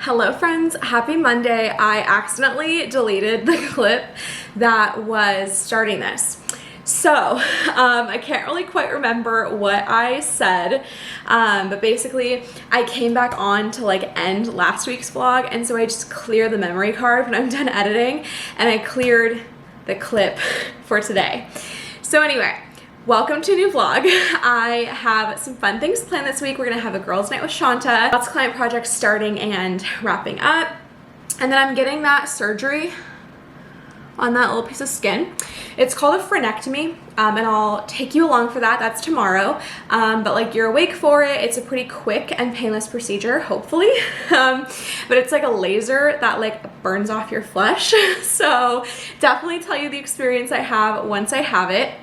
Hello friends, happy Monday. I accidentally deleted the clip that was starting this. So, I can't really quite remember what I said, but basically I came back on to like end last week's vlog, and so I just clear the memory card when I'm done editing, and I cleared the clip for today. So anyway, welcome to a new vlog. I have some fun things planned this week. We're gonna have a girls' night with Shanta, lots of client projects starting and wrapping up, and then I'm getting that surgery on that little piece of skin. It's called a frenectomy, and I'll take you along for that. That's tomorrow, but like you're awake for it. It's a pretty quick and painless procedure, hopefully, but it's like a laser that like burns off your flesh. So definitely tell you the experience I have once I have it.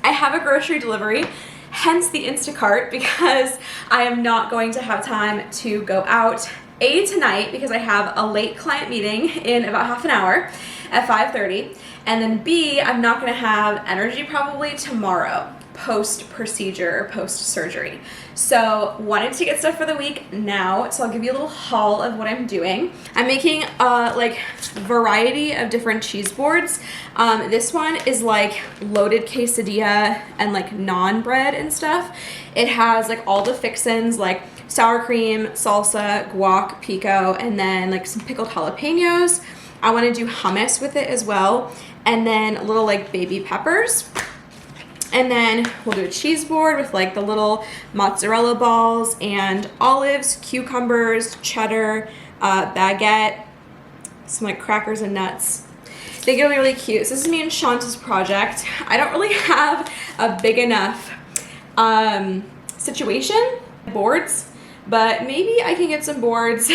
I have a grocery delivery, hence the Instacart, because I am not going to have time to go out tonight because I have a late client meeting in about half an hour at 5:30, and then B, I'm not going to have energy probably tomorrow post-procedure or post-surgery. So wanted to get stuff for the week now, so I'll give you a little haul of what I'm doing. I'm making like variety of different cheese boards. This one is like loaded quesadilla and like naan bread and stuff. It has like all the fixins like sour cream, salsa, guac, pico, and then like some pickled jalapenos. I want to do hummus with it as well, and then little like baby peppers. And then we'll do a cheese board with like the little mozzarella balls and olives, cucumbers, cheddar, baguette, some like crackers and nuts. I think it'll be really cute. So this is me and Shanta's project. I don't really have a big enough situation, boards, but maybe I can get some boards.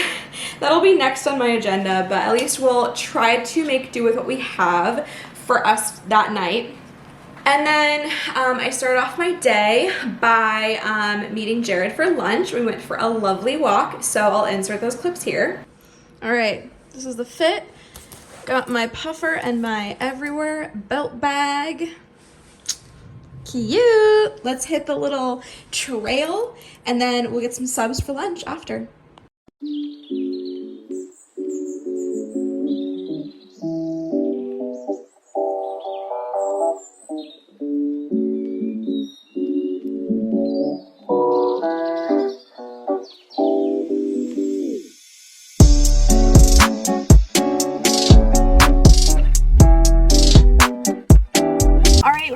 That'll be next on my agenda, but at least we'll try to make do with what we have for us that night. And then I started off my day by meeting Jared for lunch. We went for a lovely walk, so I'll insert those clips here. All right, this is the fit. Got my puffer and my everywhere belt bag. Cute. Let's hit the little trail, and then we'll get some subs for lunch after.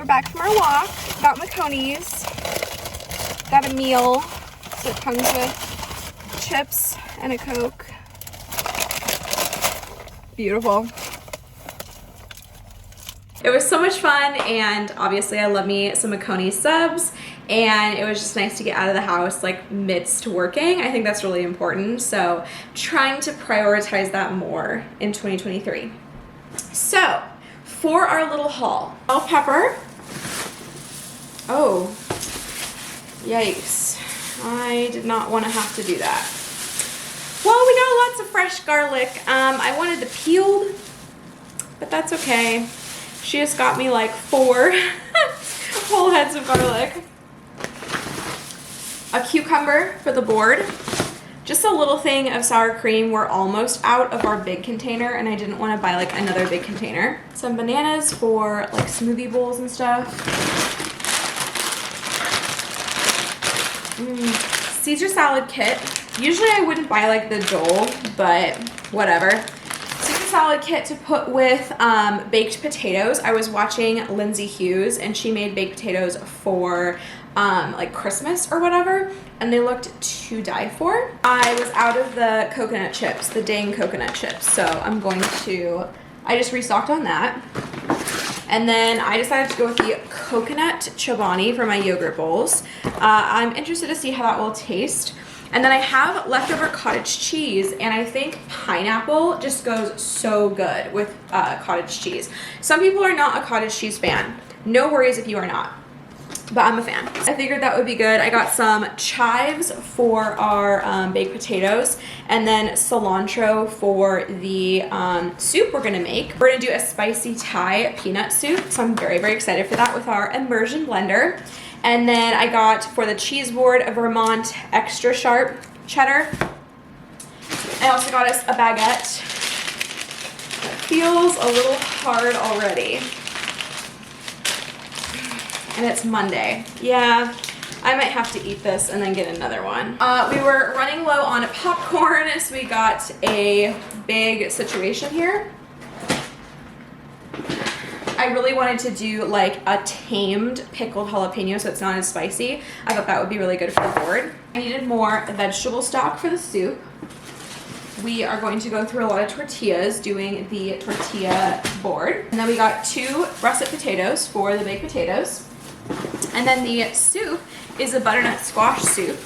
Back from our walk, got Meconi's, got a meal, so it comes with chips and a Coke. Beautiful. It was so much fun, and obviously I love me some Meconi subs, and it was just nice to get out of the house like midst working. I think that's really important, so trying to prioritize that more in 2023. So for our little haul, bell pepper. Oh, yikes. I did not want to have to do that. Well, we got lots of fresh garlic. I wanted the peeled, but that's okay. She just got me like 4 whole heads of garlic. A cucumber for the board. Just a little thing of sour cream. We're almost out of our big container, and I didn't want to buy like another big container. Some bananas for like smoothie bowls and stuff. Caesar salad kit. Usually I wouldn't buy like the Dole, but whatever. Caesar salad kit to put with baked potatoes. I was watching Lindsay Hughes, and she made baked potatoes for like Christmas or whatever, and they looked to die for. I was out of the coconut chips, the dang coconut chips, so I just restocked on that. And then I decided to go with the coconut chobani for my yogurt bowls. I'm interested to see how that will taste. And then I have leftover cottage cheese, and I think pineapple just goes so good with cottage cheese. Some people are not a cottage cheese fan. No worries if you are not, but I'm a fan. I figured that would be good. I got some chives for our baked potatoes, and then cilantro for the soup we're gonna make. We're gonna do a spicy Thai peanut soup, so I'm very, very excited for that with our immersion blender. And then I got for the cheese board a Vermont extra sharp cheddar. I also got us a baguette. It feels a little hard already. And it's Monday. Yeah, I might have to eat this and then get another one. We were running low on popcorn, so we got a big situation here. I really wanted to do like a tamed pickled jalapeno so it's not as spicy. I thought that would be really good for the board. I needed more vegetable stock for the soup. We are going to go through a lot of tortillas doing the tortilla board. And then we got 2 russet potatoes for the baked potatoes. And then the soup is a butternut squash soup.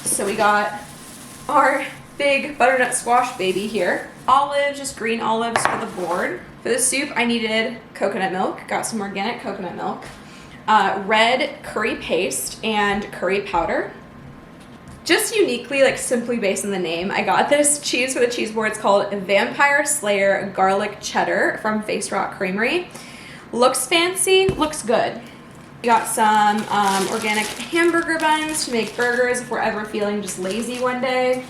So we got our big butternut squash baby here. Olives, just green olives for the board. For the soup, I needed coconut milk. Got some organic coconut milk. Red curry paste and curry powder. Just uniquely, like simply based on the name, I got this cheese for the cheese board. It's called Vampire Slayer Garlic Cheddar from Face Rock Creamery. Looks fancy, looks good. We got some organic hamburger buns to make burgers if we're ever feeling just lazy one day.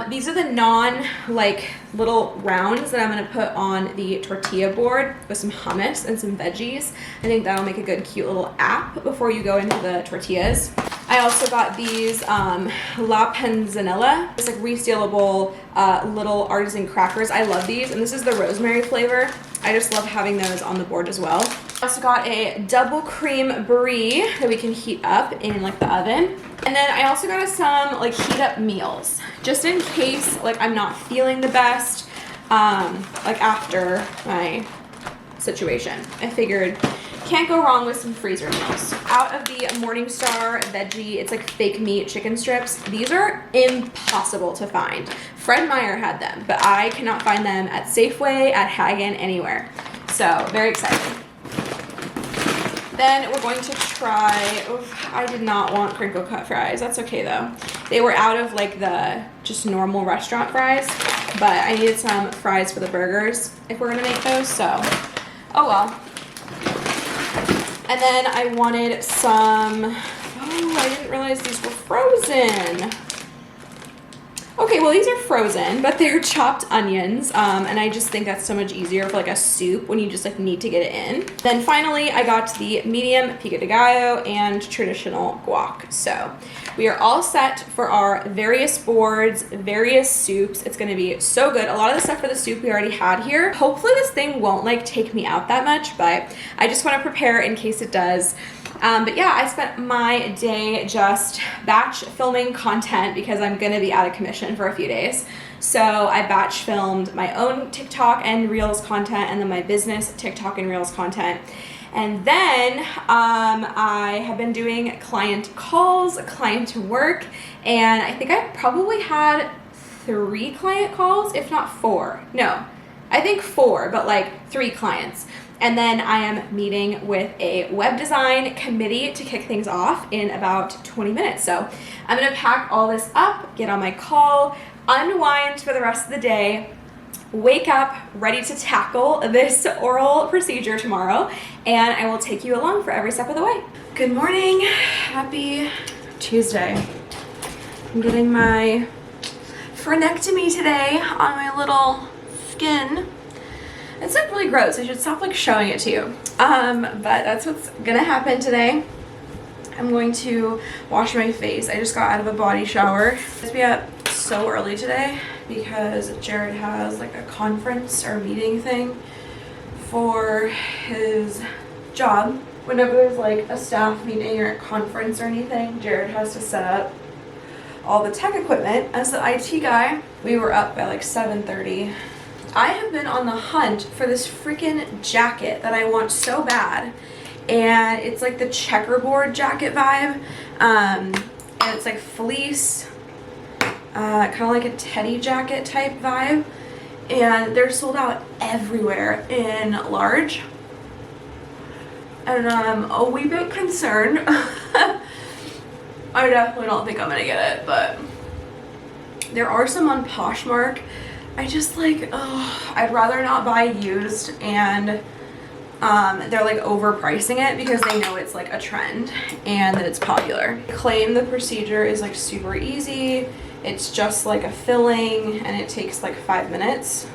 These are the like little rounds that I'm gonna put on the tortilla board with some hummus and some veggies. I think that'll make a good cute little app before you go into the tortillas. I also got these La Panzanella. It's like resealable little artisan crackers. I love these, and this is the rosemary flavor. I just love having those on the board as well. I also got a double cream brie that we can heat up in like the oven. And then I also got us some like heat up meals, just in case like I'm not feeling the best like after my situation. I figured can't go wrong with some freezer meals. Out of the Morningstar veggie, it's like fake meat chicken strips. These are impossible to find. Fred Meyer had them, but I cannot find them at Safeway, at Hagen, anywhere. So very excited. Then we're going to try, I did not want crinkle cut fries. That's okay though. They were out of like the just normal restaurant fries, but I needed some fries for the burgers if we're gonna make those, so oh well. And then I wanted some, I didn't realize these were frozen. Okay, well these are frozen, but they're chopped onions, and I just think that's so much easier for like a soup when you just like need to get it in. Then finally, I got the medium pico de gallo and traditional guac. So we are all set for our various boards, various soups. It's gonna be so good. A lot of the stuff for the soup we already had here. Hopefully this thing won't like take me out that much, but I just wanna prepare in case it does. But yeah, I spent my day just batch filming content because I'm gonna be out of commission for a few days. So I batch filmed my own TikTok and Reels content and then my business TikTok and Reels content. And then I have been doing client calls, client work, and I think I probably had 3 client calls, if not 4. No, I think 4, but like 3 clients. And then I am meeting with a web design committee to kick things off in about 20 minutes. So I'm gonna pack all this up, get on my call, unwind for the rest of the day, wake up ready to tackle this oral procedure tomorrow, and I will take you along for every step of the way. Good morning, happy Tuesday. I'm getting my frenectomy today on my little skin. It's like really gross. I should stop like showing it to you. But that's what's gonna happen today. I'm going to wash my face. I just got out of a body shower. I have to be up so early today because Jared has like a conference or meeting thing for his job. Whenever there's like a staff meeting or a conference or anything, Jared has to set up all the tech equipment. As the IT guy, we were up by like 7:30. I have been on the hunt for this freaking jacket that I want so bad, and it's like the checkerboard jacket vibe, and it's like fleece, kind of like a teddy jacket type vibe, and they're sold out everywhere in large, and I'm a wee bit concerned. I definitely don't think I'm gonna get it, but there are some on Poshmark. I just like, I'd rather not buy used, and they're like overpricing it because they know it's like a trend and that it's popular. Claim the procedure is like super easy It's just like a filling and it takes like 5 minutes.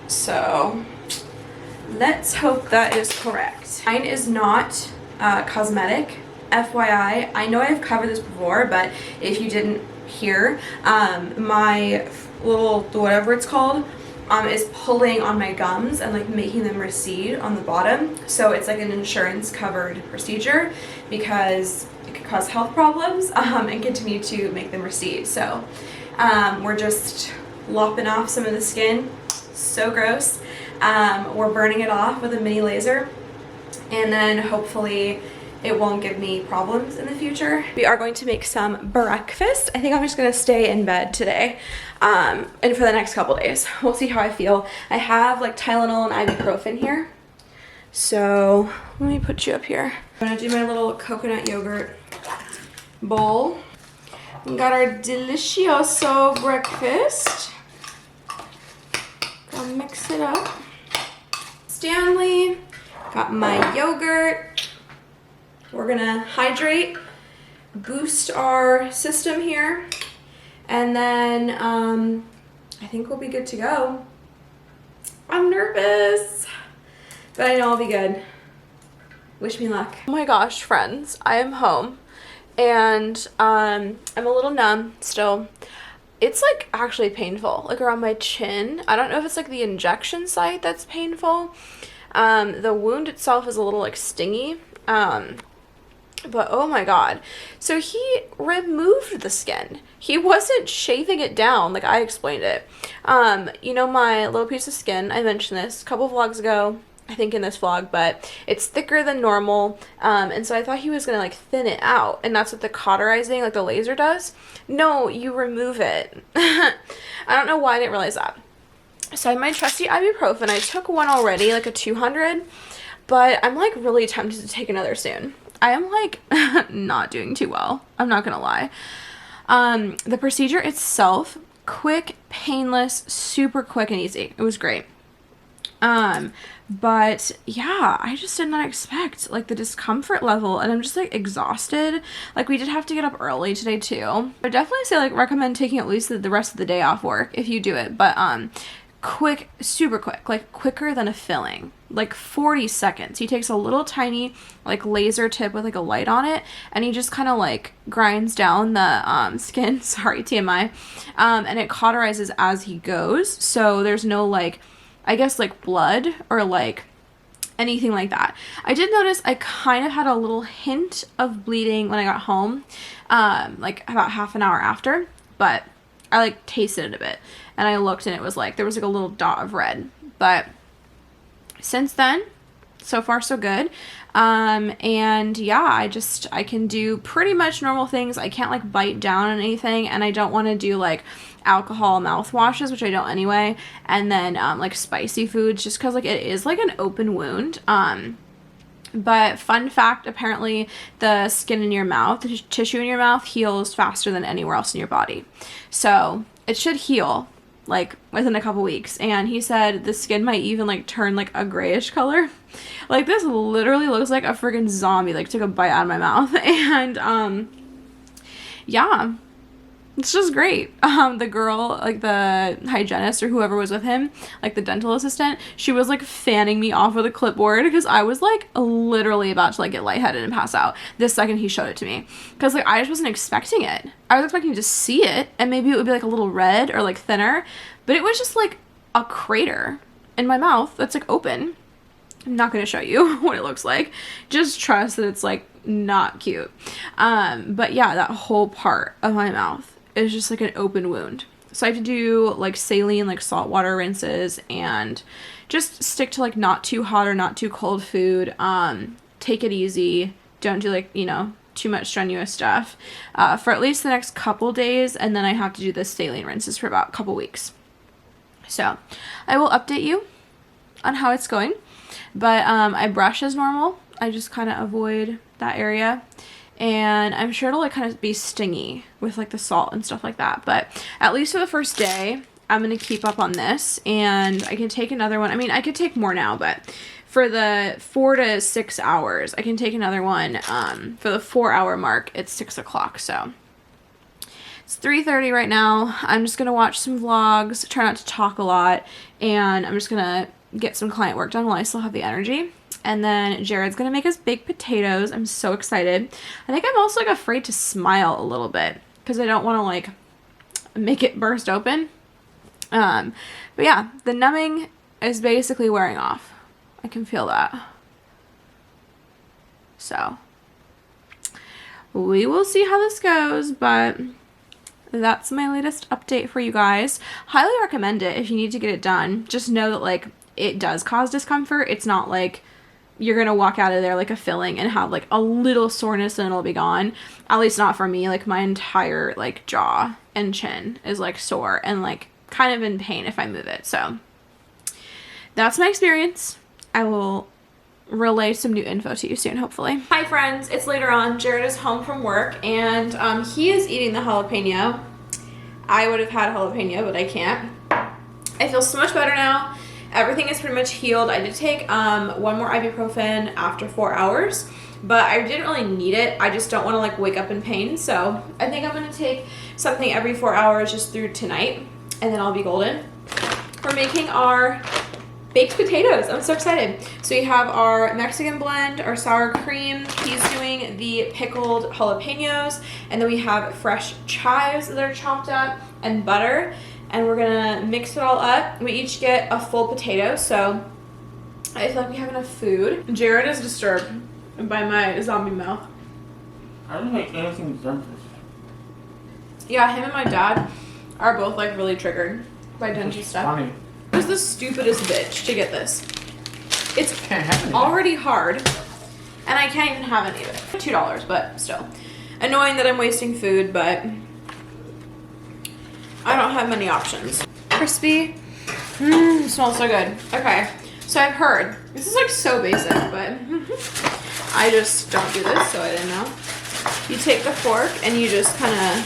So let's hope that is correct. Mine is not cosmetic, FYI. I know I've covered this before, but if you didn't hear, my little, whatever it's called, is pulling on my gums and like making them recede on the bottom. So it's like an insurance covered procedure because it could cause health problems and continue to make them recede. So we're just lopping off some of the skin. So gross. We're burning it off with a mini laser, and then hopefully it won't give me problems in the future. We are going to make some breakfast. I think I'm just gonna stay in bed today and for the next couple days. We'll see how I feel. I have like Tylenol and ibuprofen here. So let me put you up here. I'm gonna do my little coconut yogurt bowl. We got our delicioso breakfast. I'll mix it up. Stanley, got my yogurt. We're gonna hydrate, boost our system here, and then I think we'll be good to go. I'm nervous, but I know I'll be good. Wish me luck. Oh my gosh, friends, I am home, and I'm a little numb still. It's like actually painful, like around my chin. I don't know if it's like the injection site that's painful. The wound itself is a little like stingy. But oh my god. So he removed the skin. He wasn't shaving it down like I explained it. You know my little piece of skin, I mentioned this a couple vlogs ago, I think in this vlog, but it's thicker than normal. And so I thought he was gonna like thin it out, and that's what the cauterizing, like the laser does. No, you remove it. I don't know why I didn't realize that. So I have my trusty ibuprofen. I took one already, like a 200, but I'm like really tempted to take another soon. I am like not doing too well. I'm not gonna lie. The procedure itself, quick, painless, super quick and easy. It was great. But yeah, I just did not expect like the discomfort level, and I'm just like exhausted. Like we did have to get up early today too. I definitely say like recommend taking at least the rest of the day off work if you do it, but quick, super quick, like quicker than a filling, like 40 seconds. He takes a little tiny like laser tip with like a light on it, and he just kind of like grinds down the skin, sorry TMI, and it cauterizes as he goes, so there's no like, I guess like blood or like anything like that. I did notice I kind of had a little hint of bleeding when I got home, like about half an hour after, but I like tasted it a bit, and I looked and it was like there was like a little dot of red. But since then, so far so good. And yeah, I can do pretty much normal things. I can't like bite down on anything, and I don't want to do like alcohol mouthwashes, which I don't anyway, and then like spicy foods, just because like it is like an open wound. But fun fact, apparently the skin in your mouth, the tissue in your mouth heals faster than anywhere else in your body. So it should heal like within a couple weeks. And he said the skin might even like turn like a grayish color. Like this literally looks like a freaking zombie, like took a bite out of my mouth. And yeah, it's just great. The girl, like the hygienist or whoever was with him, like the dental assistant, she was like fanning me off with a clipboard because I was like literally about to like get lightheaded and pass out the second he showed it to me. Because like I just wasn't expecting it. I was expecting to see it and maybe it would be like a little red or like thinner, but it was just like a crater in my mouth that's like open. I'm not going to show you what it looks like. Just trust that it's like not cute. But yeah, that whole part of my mouth is just like an open wound. So I have to do like saline, like saltwater rinses, and just stick to like not too hot or not too cold food. Take it easy. Don't do like, you know, too much strenuous stuff for at least the next couple days. And then I have to do the saline rinses for about a couple weeks. So I will update you on how it's going. But I brush as normal. I just kind of avoid that area. And I'm sure it'll like kind of be stingy with like the salt and stuff like that. But at least for the first day, I'm going to keep up on this, and I can take another one. I mean, I could take more now, but for the 4 to 6 hours, I can take another one. For the 4 hour mark, it's 6 o'clock. So It's 3:30 right now. I'm just gonna watch some vlogs, try not to talk a lot, and I'm just gonna get some client work done while I still have the energy. And then Jared's gonna make us baked potatoes. I'm so excited. I think I'm also like afraid to smile a little bit because I don't want to like make it burst open. But yeah, the numbing is basically wearing off. I can feel that. So we will see how this goes, but that's my latest update for you guys. Highly recommend it if you need to get it done. Just know that like it does cause discomfort. It's not like you're gonna walk out of there like a filling and have like a little soreness and it'll be gone. At least not for me. Like my entire like jaw and chin is like sore and like kind of in pain if I move it. So that's my experience. I will relay some new info to you soon, hopefully. Hi friends, it's later on. Jared is home from work and he is eating the jalapeno. I would have had jalapeno, but I can't. I feel so much better now. Everything is pretty much healed. I did take one more ibuprofen after 4 hours, but I didn't really need it. I just don't want to like wake up in pain. So I think I'm going to take something every 4 hours just through tonight, and then I'll be golden. We're making our baked potatoes. I'm so excited. So we have our Mexican blend, our sour cream. He's doing the pickled jalapenos, and then we have fresh chives that are chopped up and butter. And we're gonna mix it all up. We each get a full potato, so I feel like we have enough food. Jared is disturbed by my zombie mouth. I don't make anything dentist. Yeah, him and my dad are both like really triggered by dentist stuff. Funny. Who's the stupidest bitch to get this? It's Can't have any. already hard, and I can't even have any of it. $2, but still. Annoying that I'm wasting food, but I don't have many options. Crispy. Smells so good. Okay, so I've heard, this is like so basic, but I just don't do this, so I didn't know. You take the fork and you just kind of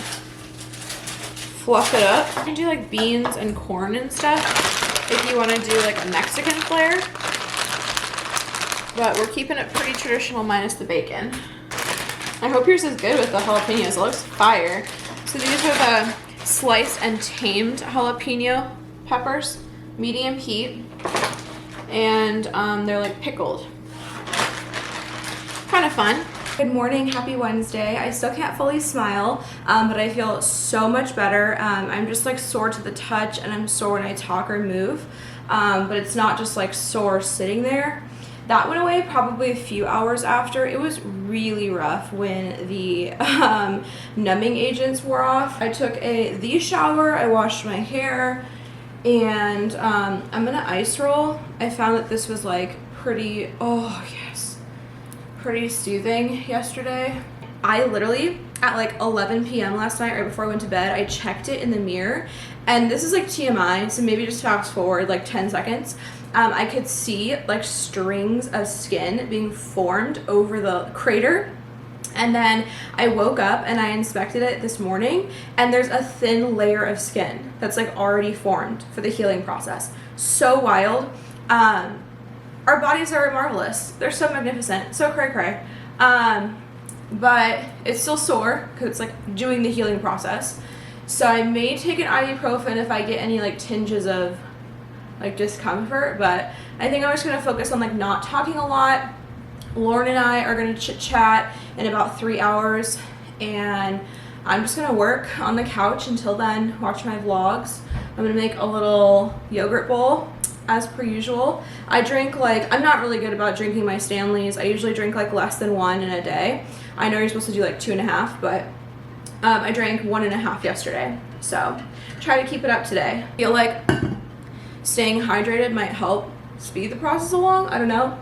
fluff it up. You can do like beans and corn and stuff if you want to do like a Mexican flair. But we're keeping it pretty traditional minus the bacon. I hope yours is good with the jalapenos. It looks fire. So these are the sliced and tamed jalapeno peppers, medium heat, and they're like pickled. Kind of fun. Good morning, happy Wednesday. I still can't fully smile, but I feel so much better. I'm just like sore to the touch, and I'm sore when I talk or move, but it's not just like sore sitting there. That went away probably a few hours after. It was really rough when the numbing agents wore off. I took the shower, I washed my hair, and I'm gonna ice roll. I found that this was like pretty, oh yes, pretty soothing yesterday. I literally, at like 11 p.m. last night, right before I went to bed, I checked it in the mirror, and this is like TMI, so maybe just fast forward like 10 seconds. I could see like strings of skin being formed over the crater. And then I woke up and I inspected it this morning, and there's a thin layer of skin that's like already formed for the healing process. So wild. Our bodies are marvelous. They're so magnificent. So cray cray. But it's still sore because it's like doing the healing process. So I may take an ibuprofen if I get any like tinges of like discomfort, but I think I'm just gonna focus on like not talking a lot. Lauren and I are gonna chit chat in about 3 hours, and I'm just gonna work on the couch until then, watch my vlogs. I'm gonna make a little yogurt bowl as per usual. I drink like, I'm not really good about drinking my Stanleys. I usually drink like less than 1 in a day. I know you're supposed to do like 2.5, but I drank 1.5 yesterday. So try to keep it up today. I feel like staying hydrated might help speed the process along. I don't know.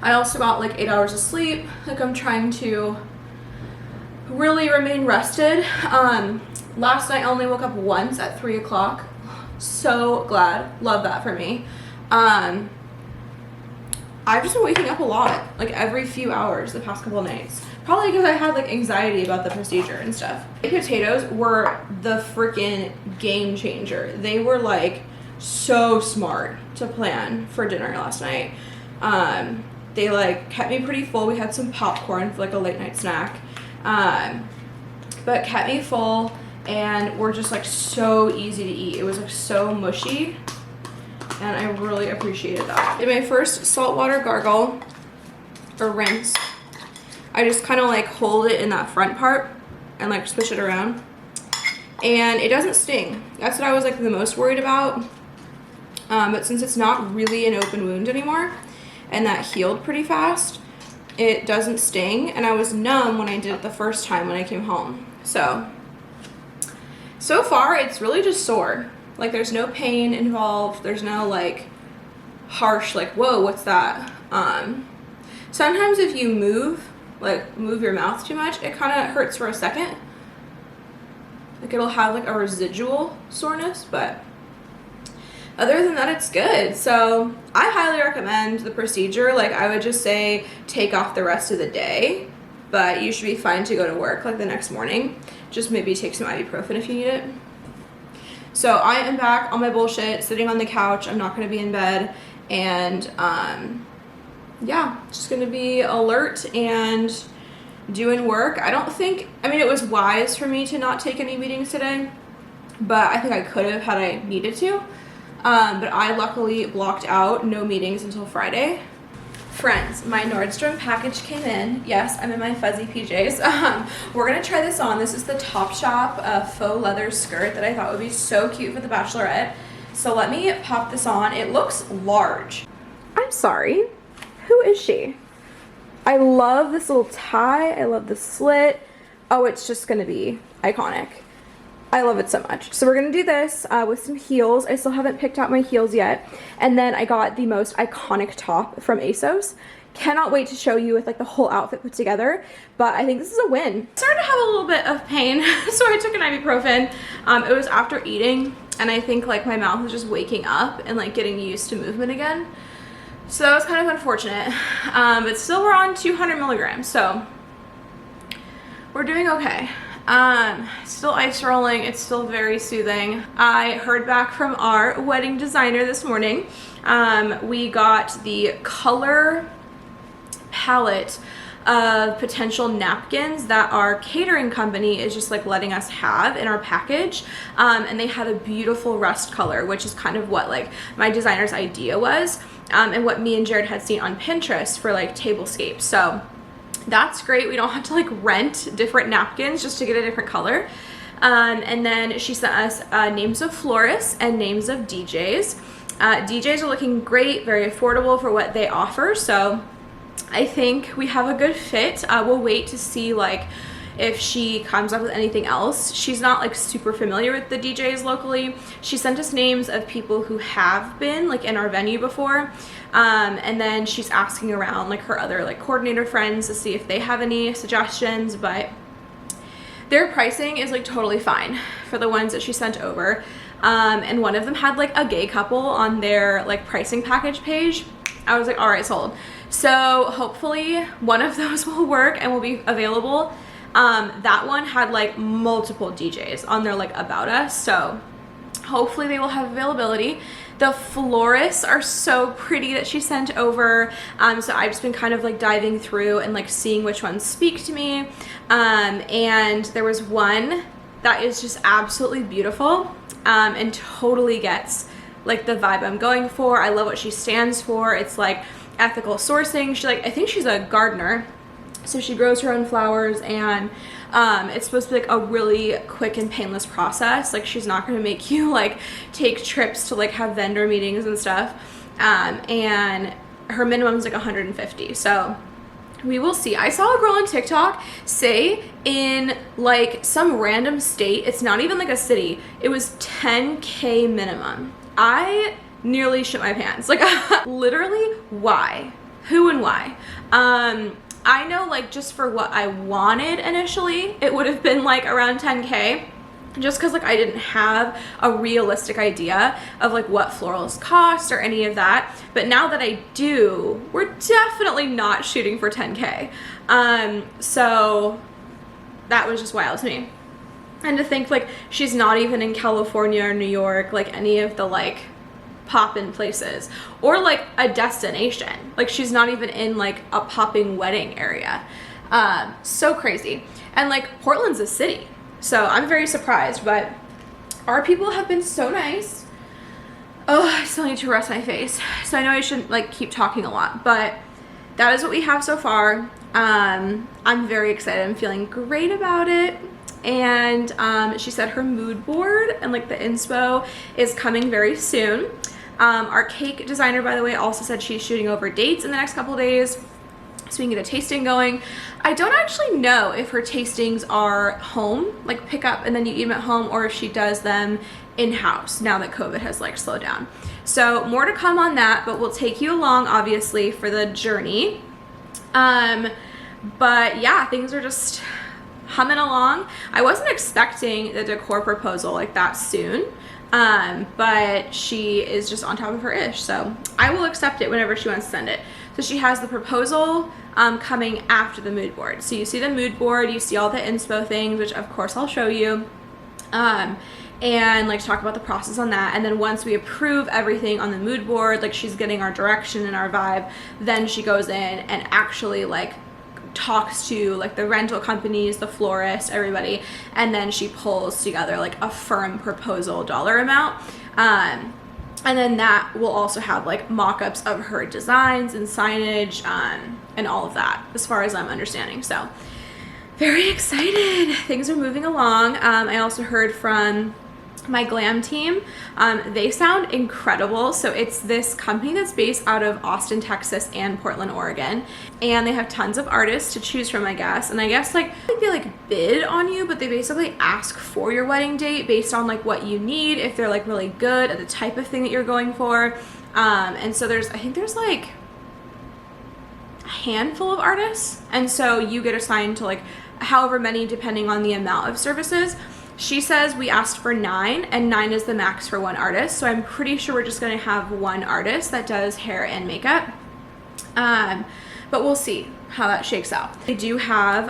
I also got like 8 hours of sleep. Like I'm trying to really remain rested. Last night I only woke up once at 3 o'clock. So glad. Love that for me. I've just been waking up a lot, like every few hours the past couple of nights. Probably because I had like anxiety about the procedure and stuff. Baked potatoes were the freaking game changer. They were like so smart to plan for dinner last night. They like kept me pretty full. We had some popcorn for like a late night snack, but kept me full. and were just like so easy to eat. It was like so mushy, and I really appreciated that. In my first saltwater gargle or rinse, I just kind of like hold it in that front part and like swish it around, and it doesn't sting. That's what I was like the most worried about. But since it's not really an open wound anymore, and that healed pretty fast, it doesn't sting, and I was numb when I did it the first time when I came home. So far it's really just sore. Like there's no pain involved. There's no like harsh like, whoa, what's that? Sometimes if you move your mouth too much, it kind of hurts for a second. Like it'll have like a residual soreness, but other than that, it's good. So I highly recommend the procedure. Like I would just say take off the rest of the day, but you should be fine to go to work like the next morning. Just maybe take some ibuprofen if you need it. So I am back on my bullshit, sitting on the couch. I'm not gonna be in bed, and yeah, just gonna be alert and doing work. I mean, it was wise for me to not take any meetings today, but I think I could have had I needed to. But I luckily blocked out no meetings until Friday. Friends, my Nordstrom package came in. Yes, I'm in my fuzzy PJs. We're gonna try this on. This is the Topshop faux leather skirt that I thought would be so cute for the bachelorette. So let me pop this on. It looks large. I'm sorry, who is she? I love this little tie. I love the slit. Oh, it's just gonna be iconic. I love it so much. So we're gonna do this with some heels. I still haven't picked out my heels yet. And then I got the most iconic top from ASOS. Cannot wait to show you with like the whole outfit put together, but I think this is a win. Started to have a little bit of pain, so I took an ibuprofen. It was after eating, and I think like my mouth was just waking up and like getting used to movement again. So that was kind of unfortunate, but still we're on 200 milligrams, so we're doing okay. Still ice rolling. It's still very soothing. I heard back from our wedding designer this morning. We got the color palette of potential napkins that our catering company is just like letting us have in our package. And they had a beautiful rust color, which is kind of what like my designer's idea was, and what me and Jared had seen on Pinterest for like tablescapes. So that's great. We don't have to like rent different napkins just to get a different color. And then she sent us names of florists and names of DJs. DJs are looking great, very affordable for what they offer. So I think we have a good fit. We'll wait to see like if she comes up with anything else. She's not like super familiar with the DJs locally. She sent us names of people who have been like in our venue before. And then she's asking around like her other like coordinator friends to see if they have any suggestions, but their pricing is like totally fine for the ones that she sent over. And one of them had like a gay couple on their like pricing package page. I was like, all right, sold. So hopefully one of those will work and will be available. That one had like multiple DJs on their like about us, so hopefully they will have availability. The florists are so pretty that she sent over, so I've just been kind of like diving through and like seeing which ones speak to me, and there was one that is just absolutely beautiful, and totally gets like the vibe I'm going for. I love what she stands for. It's like ethical sourcing. I think she's a gardener, so she grows her own flowers, and it's supposed to be like a really quick and painless process. Like she's not going to make you like take trips to like have vendor meetings and stuff, and her minimum is like 150. So we will see. I saw a girl on TikTok say in like some random state, it's not even like a city, it was 10K minimum. I nearly shit my pants. Like literally, why? Who and why? I know like just for what I wanted initially, it would have been like around 10K, just because like I didn't have a realistic idea of like what florals cost or any of that. But now that I do, we're definitely not shooting for 10K. So that was just wild to me. And to think like she's not even in California or New York, like any of the like pop-in places, or like a destination. Like she's not even in like a popping wedding area. So crazy. And like Portland's a city. So I'm very surprised, but our people have been so nice. Oh, I still need to rest my face. So I know I shouldn't like keep talking a lot, but that is what we have so far. I'm very excited. I'm feeling great about it. And she said her mood board and like the inspo is coming very soon. Our cake designer, by the way, also said she's shooting over dates in the next couple days so we can get a tasting going. I don't actually know if her tastings are home, like pick up and then you eat them at home, or if she does them in-house now that COVID has like slowed down. So more to come on that, but we'll take you along obviously for the journey. But yeah, things are just humming along. I wasn't expecting the decor proposal like that soon, but she is just on top of her ish, so I will accept it whenever she wants to send it. So she has the proposal coming after the mood board. So you see the mood board, you see all the inspo things, which of course I'll show you, and like talk about the process on that. And then once we approve everything on the mood board, like she's getting our direction and our vibe, then she goes in and actually like talks to like the rental companies, the florist, everybody, and then she pulls together like a firm proposal dollar amount. And then that will also have like mock-ups of her designs and signage, and all of that as far as I'm understanding. So very excited. Things are moving along. I also heard from my glam team. They sound incredible. So it's this company that's based out of Austin, Texas and Portland, Oregon. And they have tons of artists to choose from, I guess. And I guess like they like bid on you, but they basically ask for your wedding date based on like what you need, if they're like really good at the type of thing that you're going for. And so I think there's like a handful of artists. And so you get assigned to like however many depending on the amount of services. She says we asked for 9, and 9 is the max for one artist. So I'm pretty sure we're just going to have one artist that does hair and makeup. But we'll see how that shakes out. They do have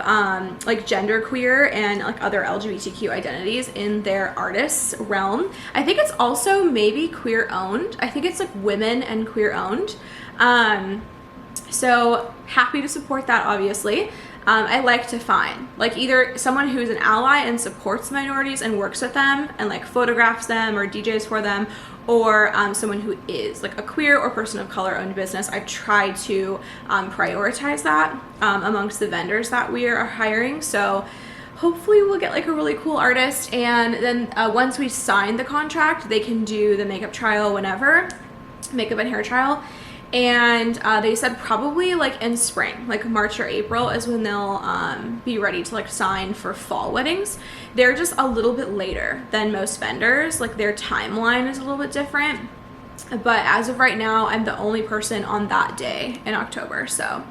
like genderqueer and like other LGBTQ identities in their artists realm. I think it's also maybe queer owned. I think it's like women and queer owned. So happy to support that, obviously. I like to find like either someone who's an ally and supports minorities and works with them and like photographs them or DJs for them, or someone who is like a queer or person of color owned business. I've tried to prioritize that amongst the vendors that we are hiring. So hopefully we'll get like a really cool artist, and then once we sign the contract, they can do the makeup trial whenever, makeup and hair trial. And they said probably like in spring, like March or April is when they'll be ready to like sign for fall weddings. They're just a little bit later than most vendors. Like their timeline is a little bit different. But as of right now, I'm the only person on that day in October. So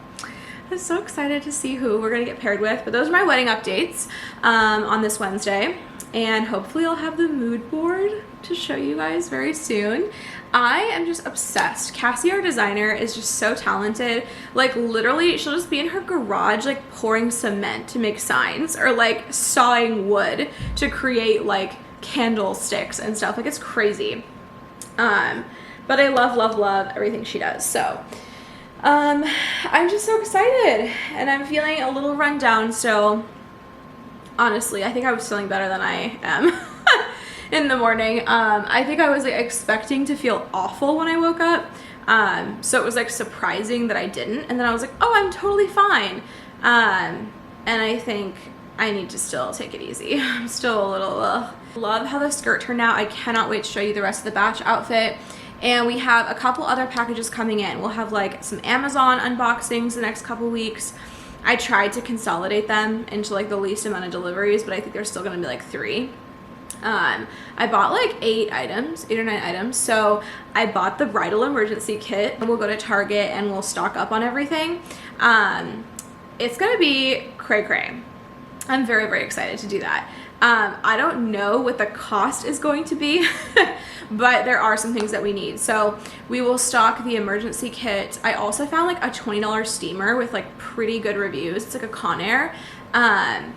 I'm so excited to see who we're going to get paired with. But those are my wedding updates on this Wednesday. And hopefully I'll have the mood board to show you guys very soon. I am just obsessed. Cassie, our designer, is just so talented. Like literally she'll just be in her garage like pouring cement to make signs, or like sawing wood to create like candlesticks and stuff. Like it's crazy. But I love everything she does. So I'm just so excited, and I'm feeling a little run down still. Honestly, I think I was feeling better than I am in the morning. I think I was like expecting to feel awful when I woke up. So it was like surprising that I didn't. And then I was like, oh, I'm totally fine. And I think I need to still take it easy. I'm still a little, Love how the skirt turned out. I cannot wait to show you the rest of the batch outfit. And we have a couple other packages coming in. We'll have like some Amazon unboxings the next couple weeks. I tried to consolidate them into like the least amount of deliveries, but I think there's still gonna be like 3. I bought like 8 or 9 items. So I bought the bridal emergency kit, and we'll go to Target and we'll stock up on everything. It's gonna be cray cray. I'm very, very excited to do that. I don't know what the cost is going to be, but there are some things that we need. So we will stock the emergency kit. I also found like a $20 steamer with like pretty good reviews. It's like a Conair,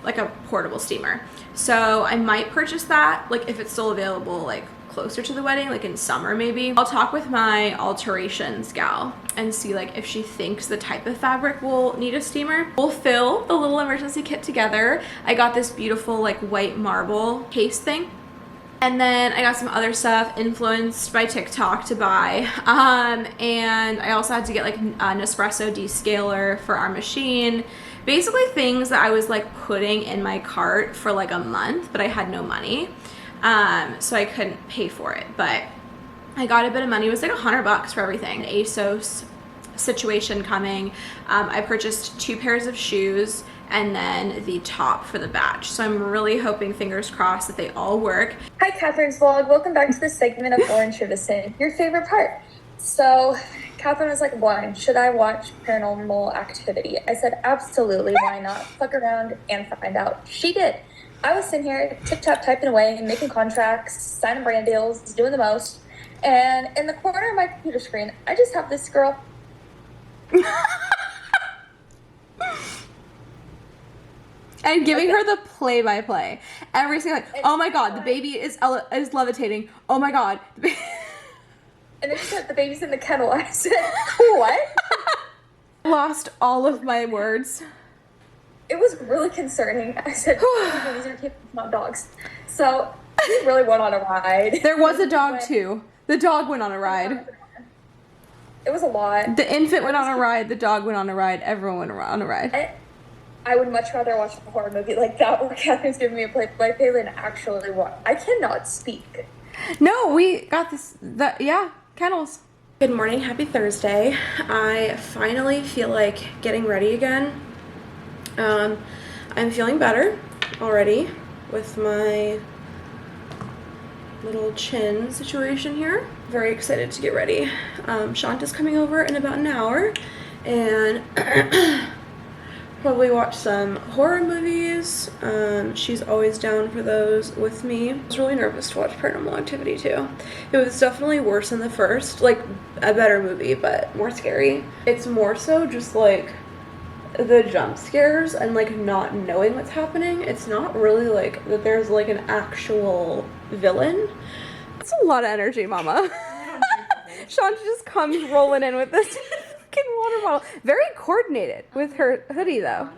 like a portable steamer. So I might purchase that, like if it's still available, like closer to the wedding, like in summer maybe. I'll talk with my alterations gal and see like if she thinks the type of fabric will need a steamer. We'll fill the little emergency kit together. I got this beautiful like white marble case thing. And then I got some other stuff influenced by TikTok to buy. And I also had to get like an espresso descaler for our machine. Basically things that I was like putting in my cart for like a month, but I had no money. So I couldn't pay for it, but I got a bit of money. It was like $100 for everything. ASOS situation coming. I purchased 2 pairs of shoes and then the top for the batch. So I'm really hoping, fingers crossed, that they all work. Hi, Catherine's vlog. Welcome back to this segment of Orange Rivison, your favorite part. So, Catherine was like, "Lauren, should I watch Paranormal Activity?" I said, absolutely, why not? Fuck around and find out. She did. I was sitting here, tip-tap typing away, making contracts, signing brand deals, doing the most. And in the corner of my computer screen, I just have this girl. And giving her the play-by-play. Every single, like, oh my god, the baby is levitating. Oh my god. And then she said, "The baby's in the kennel." I said, "What?" Lost all of my words. It was really concerning. I said, "These are kids, not dogs." So we really went on a ride. There was a dog too. The dog went on a ride. It was a lot. The infant went on a ride. The dog went on a ride. Everyone went on a ride. I would much rather watch a horror movie like that where Catherine's giving me a play-by-play than actually watch. I cannot speak. No, we got this. Yeah, kennels. Good morning. Happy Thursday. I finally feel like getting ready again. I'm feeling better already with my little chin situation here. Very excited to get ready. Shanta's coming over in about an hour and probably watch some horror movies. She's always down for those with me. I was really nervous to watch Paranormal Activity too. It was definitely worse than the first, like a better movie, but more scary. It's more so just like the jump scares and like not knowing what's happening. It's not really like that there's like an actual villain. It's a lot of energy, mama. Shanta just comes rolling in with this fucking water bottle. Very coordinated with her hoodie though.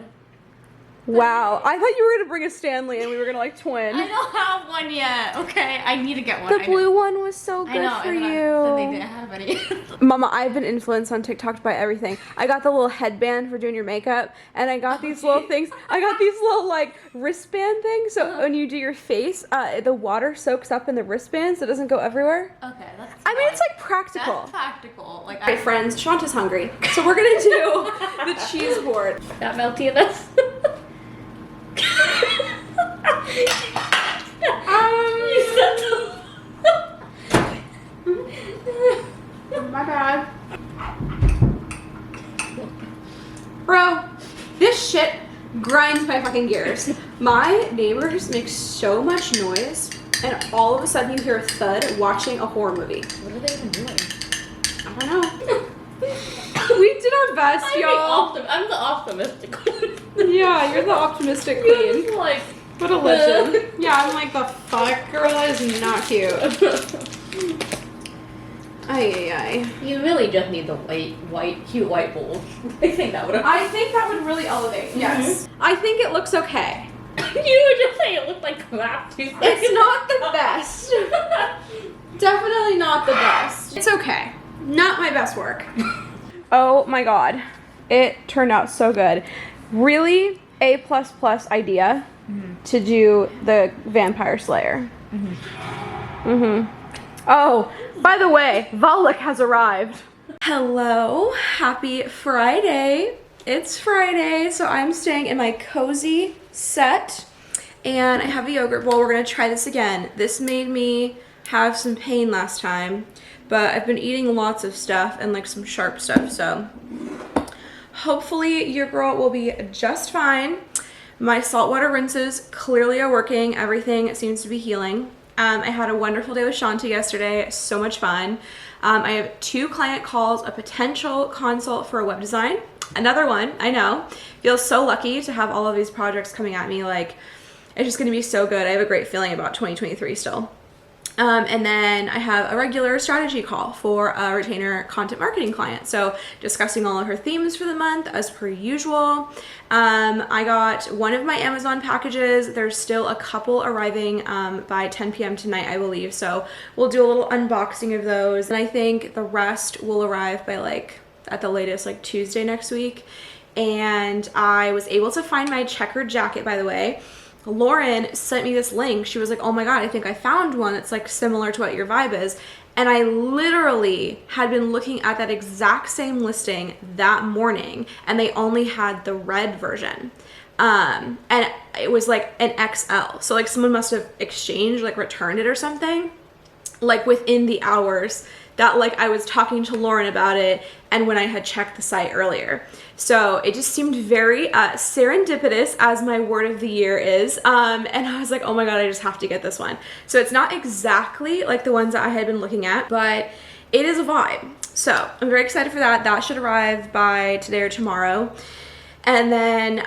Wow, I thought you were gonna bring a Stanley and we were gonna like twin. I don't have one yet. Okay, I need to get one. The blue one was so good for you. But they didn't have any. Mama, I've been influenced on TikTok by everything. I got the little headband for doing your makeup, and I got these little things. I got these little like wristband things. So when you do your face, the water soaks up in the wristband, so it doesn't go everywhere. Okay, that's. I mean, it's like practical. That's practical. Like, Hey friends, Shanta's hungry, so we're gonna do the cheese board. That melty in this. You said My bad. Bro, this shit grinds my fucking gears. My neighbors make so much noise, and all of a sudden you hear a thud watching a horror movie. What are they even doing? I don't know. We did our best, y'all. I'm the optimistic one. Yeah, you're the optimistic queen. You're like, What a legend. Yeah, I'm like, the fuck, girl, that is not cute. Ay. You really just need the cute white bowl. I think that would. I think that would really elevate. Yes. I think it looks okay. You would just say it looked like crap too. It's not the best. Definitely not the best. It's okay. Not my best work. Oh my god. It turned out so good. Really A++ idea to do the Vampire Slayer. Oh, by the way, Volek has arrived. Hello, happy Friday. It's Friday, so I'm staying in my cozy set, and I have a yogurt bowl. We're gonna try this again. This made me have some pain last time, but I've been eating lots of stuff and like some sharp stuff, so hopefully your girl will be just fine. My saltwater rinses clearly are working. Everything seems to be healing. I had a wonderful day with Shanti yesterday, so much fun. I have 2 client calls, a potential consult for a web design, another one, I know. Feel so lucky to have all of these projects coming at me. Like, it's just gonna be so good. I have a great feeling about 2023 still. And then I have a regular strategy call for a retainer content marketing client. So discussing all of her themes for the month as per usual. I got one of my Amazon packages. There's still a couple arriving by 10 p.m. tonight, I believe. So we'll do a little unboxing of those. And I think the rest will arrive by like at the latest like Tuesday next week. And I was able to find my checkered jacket, by the way. Lauren sent me this link. She was like, oh my God, I think I found one that's like similar to what your vibe is. And I literally had been looking at that exact same listing that morning, and they only had the red version. And it was like an XL. So like someone must have exchanged, like returned it or something, like within the hours that like I was talking to Lauren about it and when I had checked the site earlier. So it just seemed very serendipitous, as my word of the year is. And I was like, oh my God, I just have to get this one. So it's not exactly like the ones that I had been looking at, but it is a vibe. So I'm very excited for that. That should arrive by today or tomorrow. And then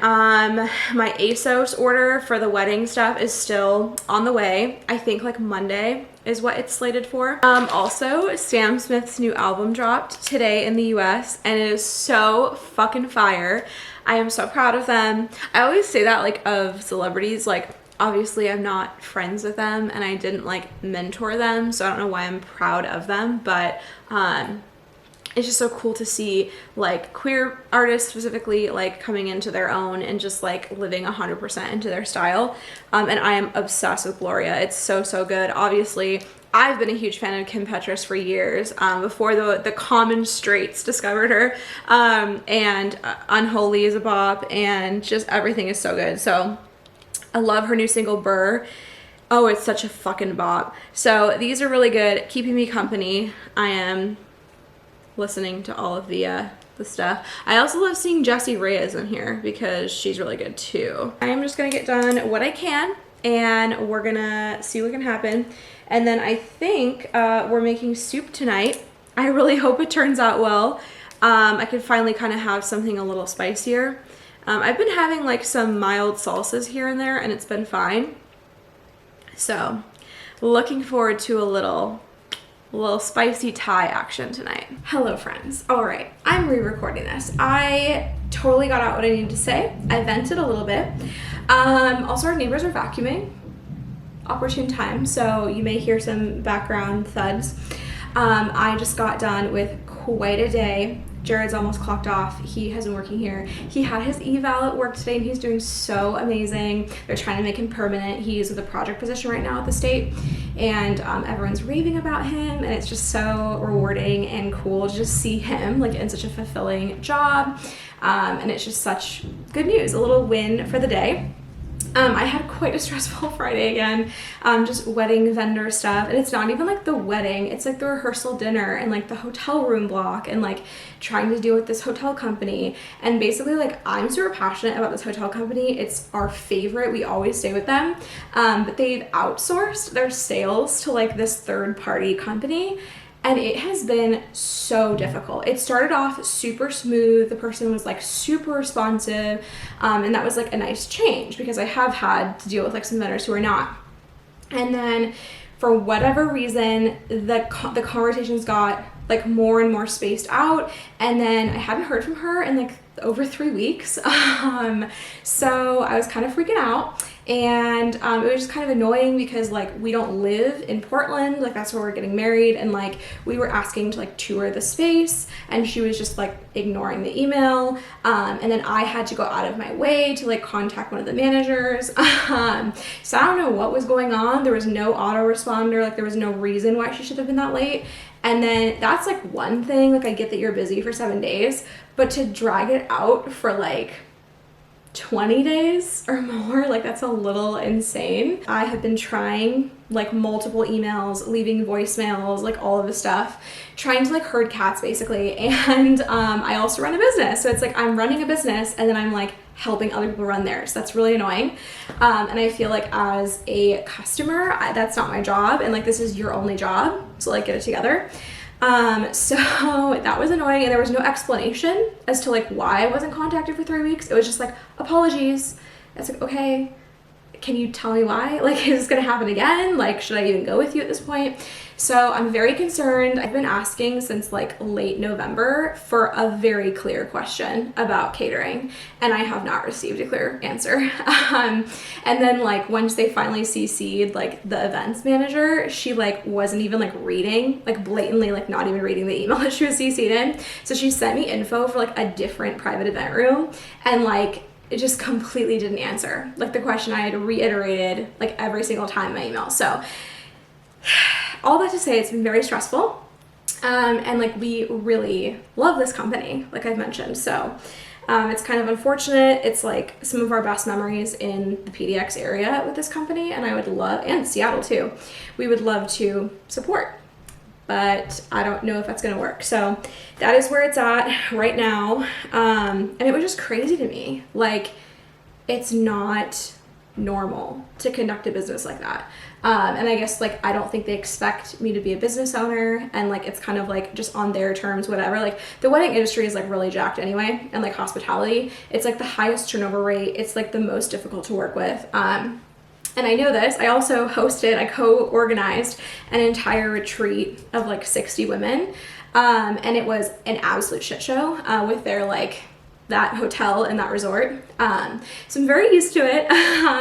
my ASOS order for the wedding stuff is still on the way. I think like Monday is what it's slated for. Also, Sam Smith's new album dropped today in the US, and it is so fucking fire. I am so proud of them. I always say that like of celebrities, like obviously I'm not friends with them and I didn't like mentor them, so I don't know why I'm proud of them, but it's just so cool to see like queer artists specifically like coming into their own and just like living 100% into their style. And I am obsessed with Gloria. It's so, so good. Obviously, I've been a huge fan of Kim Petras for years, before the Common Straights discovered her. And Unholy is a bop, and just everything is so good. So I love her new single, Burr. Oh, it's such a fucking bop. So these are really good, keeping me company. I am listening to all of the stuff. I also love seeing Jessie Reyes in here because she's really good too. I am just gonna get done what I can, and we're gonna see what can happen. And then I think we're making soup tonight. I really hope it turns out well. I could finally kind of have something a little spicier. I've been having like some mild salsas here and there, and it's been fine. So looking forward to a little spicy Thai action tonight. Hello friends. All right, I'm re-recording this. I totally got out what I needed to say. I vented a little bit. Also, our neighbors are vacuuming. Opportune time, so you may hear some background thuds. I just got done with quite a day. Jared's almost clocked off. He has been working here. He had his eval at work today, and he's doing so amazing. They're trying to make him permanent. He's with a project position right now at the state, and everyone's raving about him, and it's just so rewarding and cool to just see him like in such a fulfilling job. And it's just such good news, a little win for the day. I had quite a stressful Friday again, just wedding vendor stuff, and it's not even like the wedding, it's like the rehearsal dinner and like the hotel room block and like trying to deal with this hotel company. And basically like I'm super passionate about this hotel company. It's our favorite, we always stay with them, but they've outsourced their sales to like this third-party company. And it has been so difficult. It started off super smooth. The person was like super responsive. And that was like a nice change because I have had to deal with like some vendors who are not. And then for whatever reason, the conversations got like more and more spaced out. And then I hadn't heard from her in like over 3 weeks. So I was kind of freaking out. And it was just kind of annoying because like we don't live in Portland, like that's where we're getting married, and like we were asking to like tour the space and she was just like ignoring the email, and then I had to go out of my way to like contact one of the managers. So I don't know what was going on. There was no autoresponder, like there was no reason why she should have been that late. And then that's like one thing, like I get that you're busy for 7 days, but to drag it out for like 20 days or more, like that's a little insane. I have been trying like multiple emails, leaving voicemails, like all of the stuff, trying to like herd cats basically. And I also run a business, so it's like I'm running a business and then I'm like helping other people run theirs. That's really annoying. And I feel like as a customer, that's not my job, and like this is your only job, so like get it together. So that was annoying, and there was no explanation as to like why I wasn't contacted for 3 weeks. It was just like, apologies. It's like, okay, can you tell me why? Like, is this gonna happen again? Like, should I even go with you at this point? So I'm very concerned. I've been asking since like late November for a very clear question about catering, and I have not received a clear answer. And then like once they finally CC'd like the events manager, she like wasn't even like reading, like blatantly like not even reading the email that she was CC'd in. So she sent me info for like a different private event room, and like it just completely didn't answer like the question I had reiterated like every single time in my email. So all that to say, it's been very stressful. And like we really love this company, like I've mentioned. So it's kind of unfortunate. It's like some of our best memories in the PDX area with this company, and I would love, and Seattle too, we would love to support, but I don't know if that's gonna work. So that is where it's at right now. And it was just crazy to me. Like, it's not normal to conduct a business like that. And I guess like I don't think they expect me to be a business owner, and like it's kind of like just on their terms, whatever. Like the wedding industry is like really jacked anyway, and like hospitality, it's like the highest turnover rate. It's like the most difficult to work with. And I know this. I also I co-organized an entire retreat of like 60 women. And it was an absolute shit show with their like that hotel and that resort. So I'm very used to it.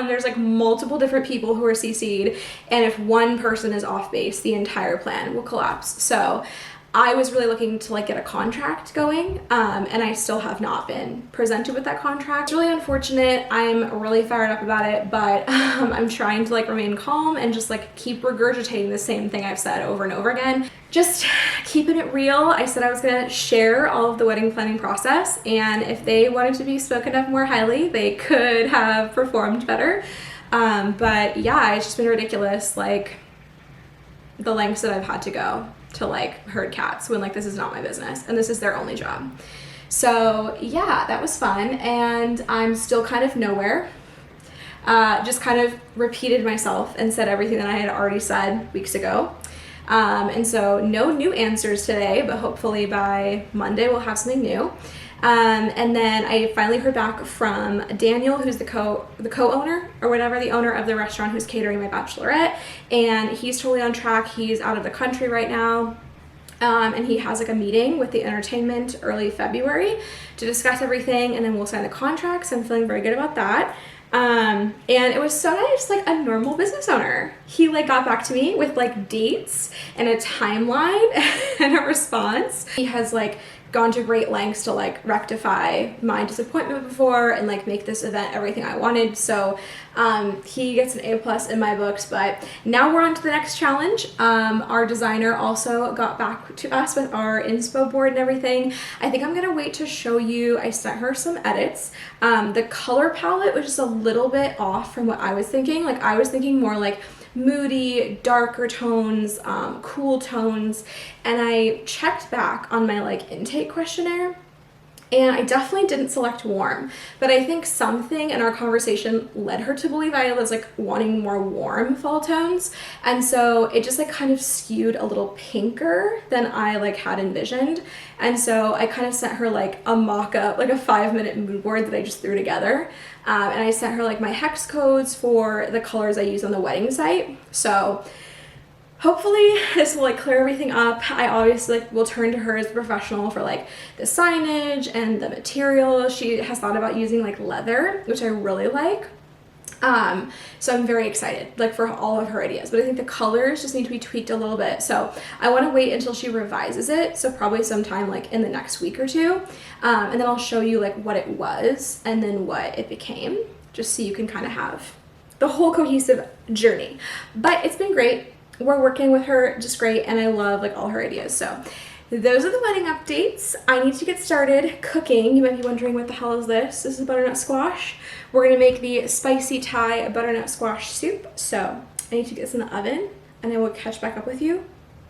There's like multiple different people who are CC'd, and if one person is off base, the entire plan will collapse. So I was really looking to like get a contract going, and I still have not been presented with that contract. It's really unfortunate. I'm really fired up about it, but I'm trying to like remain calm and just like keep regurgitating the same thing I've said over and over again. Just keeping it real. I said I was gonna share all of the wedding planning process, and if they wanted to be spoken of more highly, they could have performed better. But yeah, it's just been ridiculous, like the lengths that I've had to go to like herd cats when like this is not my business and this is their only job. So yeah, that was fun, and I'm still kind of nowhere. Just kind of repeated myself and said everything that I had already said weeks ago. And so no new answers today, but hopefully by Monday we'll have something new. And then I finally heard back from Daniel, who's the co-owner or whatever, the owner of the restaurant who's catering my bachelorette, and he's totally on track. He's out of the country right now. And he has like a meeting with the entertainment early February to discuss everything, and then we'll sign the contracts. I'm feeling very good about that. And it was so nice, like a normal business owner. He like got back to me with like dates and a timeline and a response. He has like gone to great lengths to like rectify my disappointment before and like make this event everything I wanted. So he gets an A+ in my books. But now we're on to the next challenge. Our designer also got back to us with our inspo board and everything. I think I'm gonna wait to show you. I sent her some edits. The color palette was just a little bit off from what I was thinking. Like I was thinking more like moody, darker tones, cool tones, and I checked back on my like intake questionnaire, and I definitely didn't select warm, but I think something in our conversation led her to believe I was like wanting more warm fall tones, and so it just like kind of skewed a little pinker than I like had envisioned. And so I kind of sent her like a mock-up, like a 5-minute mood board that I just threw together. And I sent her like my hex codes for the colors I use on the wedding site. So hopefully this will like clear everything up. I obviously like will turn to her as a professional for like the signage and the material. She has thought about using like leather, which I really like. So I'm very excited like for all of her ideas, but I think the colors just need to be tweaked a little bit. So I want to wait until she revises it. So probably sometime like in the next week or two. And then I'll show you like what it was and then what it became, just so you can kind of have the whole cohesive journey. But it's been great. We're working with her just great, and I love like all her ideas. So those are the wedding updates. I need to get started cooking. You might be wondering, what the hell is this? This is butternut squash. We're gonna make the spicy Thai butternut squash soup. So I need to get this in the oven, and I will catch back up with you.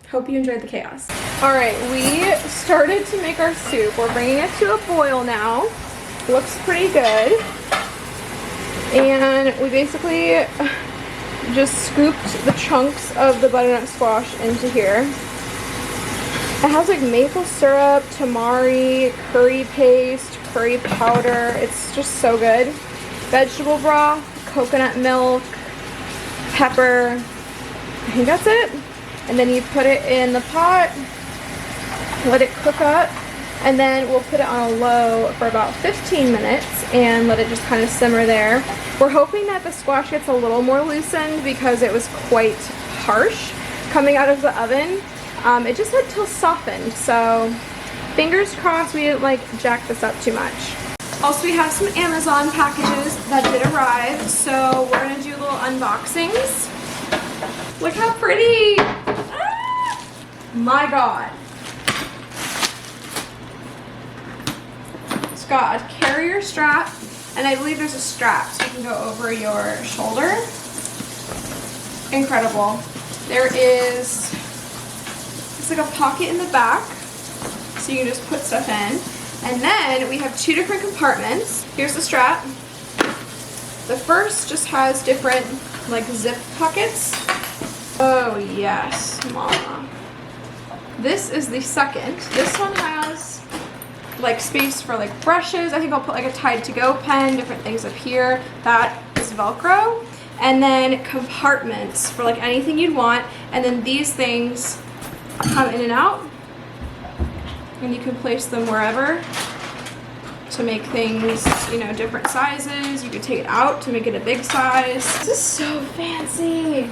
Hope you enjoyed the chaos. All right, we started to make our soup. We're bringing it to a boil now. Looks pretty good. And we basically just scooped the chunks of the butternut squash into here. It has like maple syrup, tamari, curry paste, curry powder. It's just so good. Vegetable broth, coconut milk, pepper. I think that's it. And then you put it in the pot, let it cook up, and then we'll put it on a low for about 15 minutes and let it just kind of simmer there. We're hoping that the squash gets a little more loosened because it was quite harsh coming out of the oven. It just had to soften, so fingers crossed we didn't like jack this up too much. Also, we have some Amazon packages that did arrive, so we're gonna do little unboxings. Look how pretty! Ah, my God. It's got a carrier strap, and I believe there's a strap so you can go over your shoulder. Incredible. There is, it's like a pocket in the back, so you can just put stuff in. And then we have 2 different compartments. Here's the strap. The first just has different like zip pockets. Oh yes, mama. This is the second. This one has like space for like brushes. I think I'll put like a Tide to Go pen, different things up here. That is Velcro. And then compartments for like anything you'd want. And then these things come in and out. And you can place them wherever to make things, you know, different sizes. You could take it out to make it a big size. This is so fancy.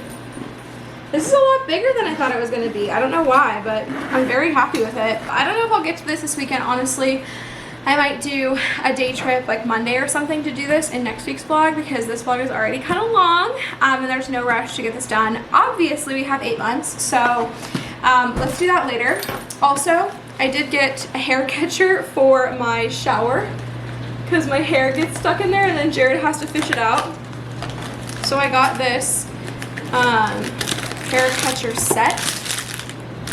This is a lot bigger than I thought it was going to be. I don't know why, but I'm very happy with it. I don't know if I'll get to this weekend, honestly. I might do a day trip like Monday or something to do this in next week's vlog because this vlog is already kind of long and there's no rush to get this done. Obviously, we have 8 months, so let's do that later. Also, I did get a hair catcher for my shower because my hair gets stuck in there and then Jared has to fish it out. So I got this hair catcher set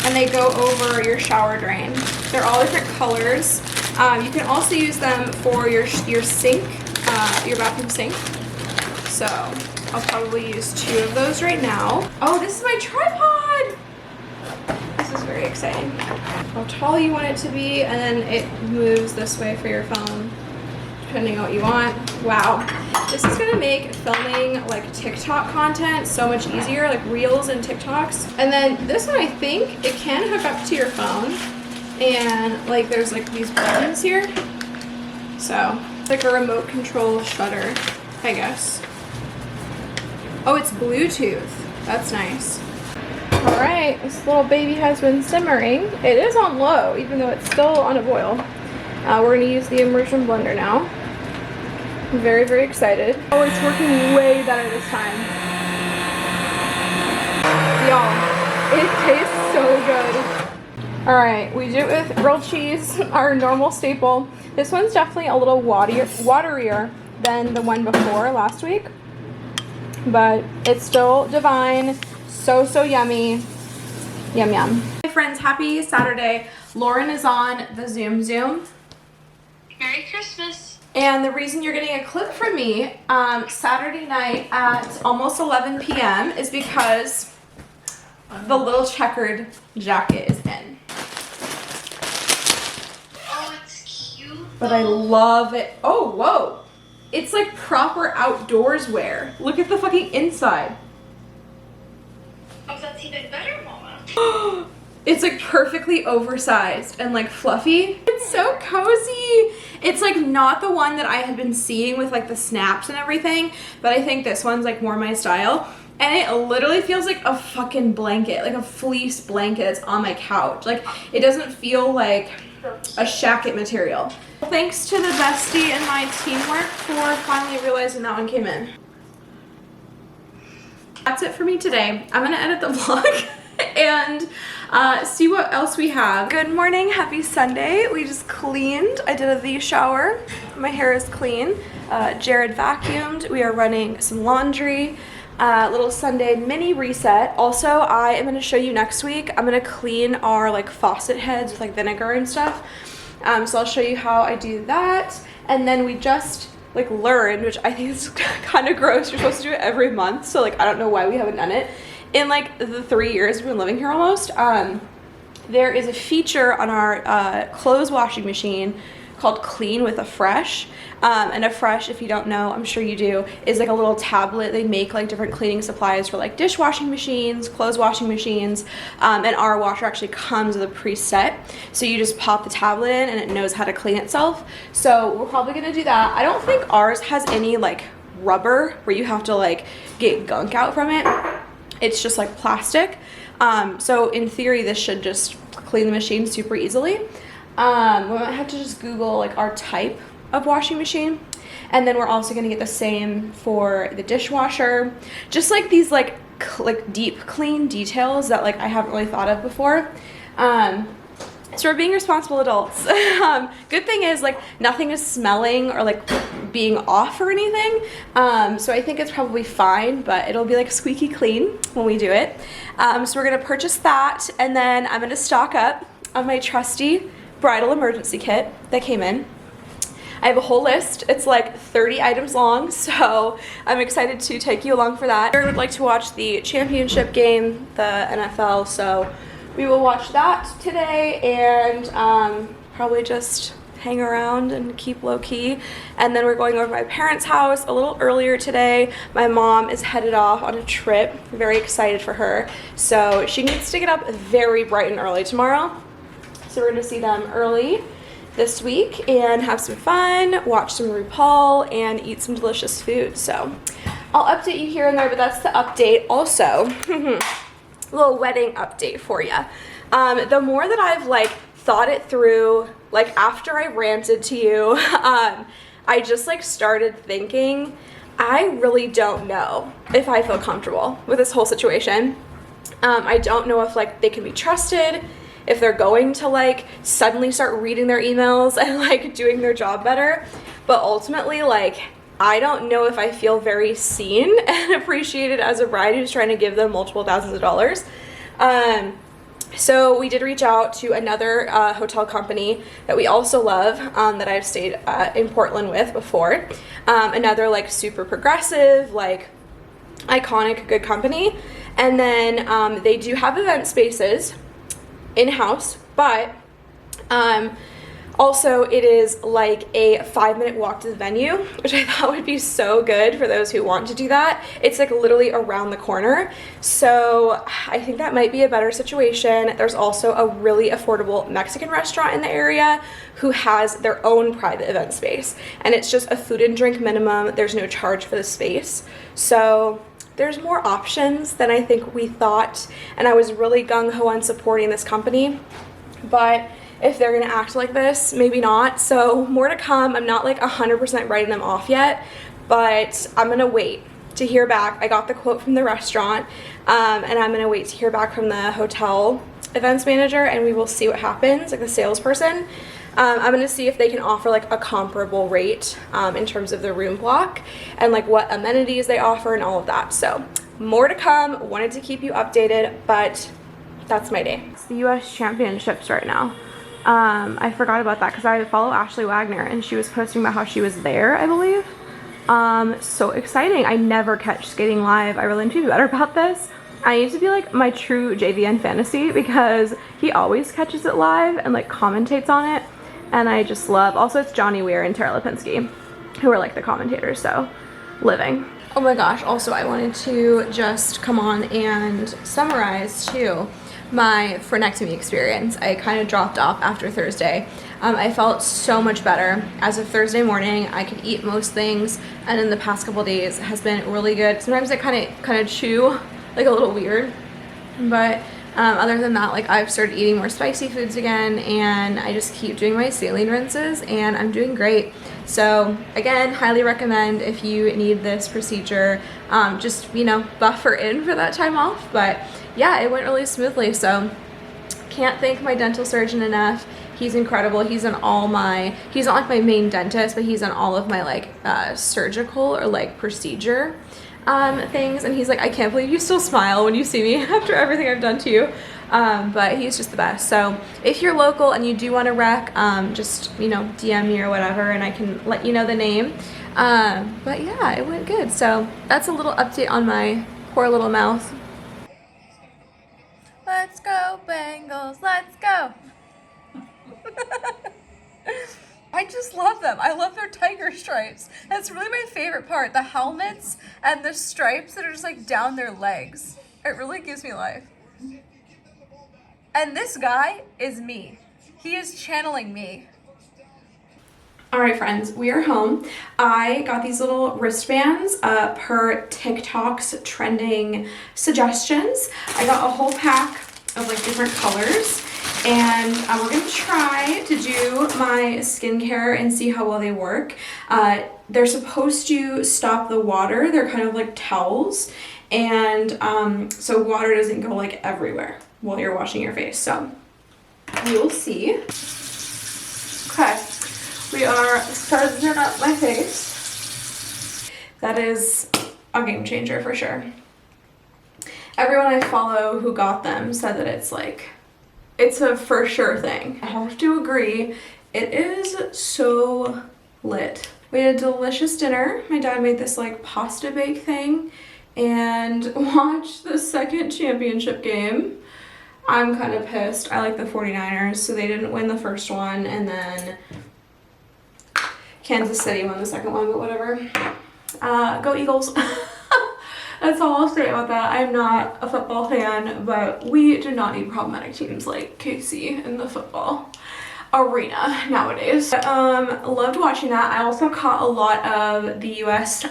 and they go over your shower drain. They're all different colors. You can also use them for your sink, your bathroom sink. So I'll probably use 2 of those right now. Oh, this is my tripod! This is very exciting. How tall you want it to be, and then it moves this way for your phone, depending on what you want. Wow. This is gonna make filming like TikTok content so much easier, like Reels and TikToks. And then this one, I think it can hook up to your phone, and like there's like these buttons here. So it's like a remote control shutter, I guess. Oh, it's Bluetooth. That's nice. All right, this little baby has been simmering. It is on low, even though it's still on a boil. We're gonna use the immersion blender now. I'm very, very excited. Oh, it's working way better this time. Y'all, it tastes so good. All right, we do it with grilled cheese, our normal staple. This one's definitely a little waterier than the one before last week, but it's still divine. So, so yummy. Yum, yum. Hey friends, happy Saturday. Lauren is on the Zoom. Merry Christmas. And the reason you're getting a clip from me Saturday night at almost 11 p.m. is because the little checkered jacket is in. Oh, it's cute. But I love it. Oh, whoa. It's like proper outdoors wear. Look at the fucking inside. Oh, that's even better, Mama. It's like perfectly oversized and like fluffy. It's so cozy. It's like not the one that I had been seeing with like the snaps and everything, but I think this one's like more my style. And it literally feels like a fucking blanket, like a fleece blanket that's on my couch. Like it doesn't feel like a shacket material. Thanks to the bestie and my teamwork for finally realizing that one came in. That's it for me today. I'm gonna edit the vlog and see what else we have. Good morning, happy Sunday. We just cleaned. I did a V shower. My hair is clean. Jared vacuumed. We are running some laundry. Little Sunday mini reset. Also, I am gonna show you next week. I'm gonna clean our like faucet heads with like vinegar and stuff. So I'll show you how I do that. And then we just like learned, which I think is kind of gross. You're supposed to do it every month. So like, I don't know why we haven't done it. In like the 3 years we've been living here almost, there is a feature on our clothes washing machine called Clean with a Fresh. And a Fresh, if you don't know, I'm sure you do, is like a little tablet. They make like different cleaning supplies for like dishwashing machines, clothes washing machines, and our washer actually comes with a preset. So you just pop the tablet in and it knows how to clean itself. So we're probably gonna do that. I don't think ours has any like rubber where you have to like get gunk out from it. It's just like plastic. So in theory, this should just clean the machine super easily. We might have to just Google like our type of washing machine. And then we're also gonna get the same for the dishwasher. Just like these like deep clean details that like I haven't really thought of before. So we're being responsible adults. Good thing is like nothing is smelling or like being off or anything. So I think it's probably fine, but it'll be like squeaky clean when we do it. So we're gonna purchase that, and then I'm gonna stock up on my trusty bridal emergency kit that came in. I have a whole list. It's like 30 items long, so I'm excited to take you along for that. I would like to watch the championship game, the NFL, so we will watch that today and probably just hang around and keep low key. And then we're going over to my parents' house a little earlier today. My mom is headed off on a trip. Very excited for her. So she needs to get up very bright and early tomorrow. So we're gonna see them early this week and have some fun, watch some RuPaul, and eat some delicious food. So I'll update you here and there, but that's the update. Also, little wedding update for you. The more that I've like thought it through, like after I ranted to you, I just like started thinking, I really don't know if I feel comfortable with this whole situation. I don't know if like they can be trusted, if they're going to like suddenly start reading their emails and like doing their job better. But ultimately, like, I don't know if I feel very seen and appreciated as a bride who's trying to give them multiple thousands of dollars. So we did reach out to another hotel company that we also love, that I've stayed in Portland with before. Another like super progressive, like iconic, good company. And then they do have event spaces in-house, but also it is like a 5-minute walk to the venue, which I thought would be so good for those who want to do that. It's like literally around the corner. So I think that might be a better situation. There's also a really affordable Mexican restaurant in the area who has their own private event space. And it's just a food and drink minimum. There's no charge for the space. So there's more options than I think we thought. And I was really gung-ho on supporting this company. But if they're gonna act like this, maybe not. So more to come. I'm not like 100% writing them off yet, but I'm gonna wait to hear back. I got the quote from the restaurant, and I'm gonna wait to hear back from the hotel events manager, and we will see what happens, like the salesperson. I'm gonna see if they can offer like a comparable rate in terms of the room block and like what amenities they offer and all of that. So more to come. Wanted to keep you updated, but that's my day. It's the US Championships right now. I forgot about that because I follow Ashley Wagner and she was posting about how she was there, I believe. So exciting. I never catch skating live. I really need to be better about this. I need to be like my true JVN fantasy because he always catches it live and like commentates on it. And I just love, also it's Johnny Weir and Tara Lipinski who are like the commentators, so living. Oh my gosh, also I wanted to just come on and summarize too my Frenectomy experience. I kind of dropped off after Thursday. I felt so much better. As of Thursday morning, I could eat most things, and in the past couple days has been really good. Sometimes I kind of chew like a little weird, but other than that, like I've started eating more spicy foods again, and I just keep doing my saline rinses, and I'm doing great. So again, highly recommend if you need this procedure, just, you know, buffer in for that time off. But yeah, it went really smoothly. So can't thank my dental surgeon enough. He's incredible. He's on all my, he's not like my main dentist, but he's on all of my like surgical or like procedure things. And he's like, I can't believe you still smile when you see me after everything I've done to you. But he's just the best. So if you're local and you do want to rec, just, you know, DM me or whatever, and I can let you know the name. But yeah, it went good. So that's a little update on my poor little mouth. Let's go Bengals, let's go. I just just love them. I love their tiger stripes. That's really my favorite part. The helmets and the stripes that are just like down their legs. It really gives me life. And this guy is me. He is channeling me. All right, friends, we are home. I got these little wristbands per TikTok's trending suggestions. I got a whole pack of like different colors, and we're gonna try to do my skincare and see how well they work. They're supposed to stop the water. They're kind of like towels, and so water doesn't go like everywhere while you're washing your face. So we will see. Okay. We are sudsing up my face. That is a game changer for sure. Everyone I follow who got them said that it's a for sure thing. I have to agree, it is so lit. We had a delicious dinner. My dad made this like pasta bake thing and watched the second championship game. I'm kind of pissed. I like the 49ers, so they didn't win the first one, and then Kansas City won the second one, but whatever. Go Eagles. That's all I'll say about that. I'm not a football fan, but we do not need problematic teams like KC in the football arena nowadays. Loved watching that. I also caught a lot of the US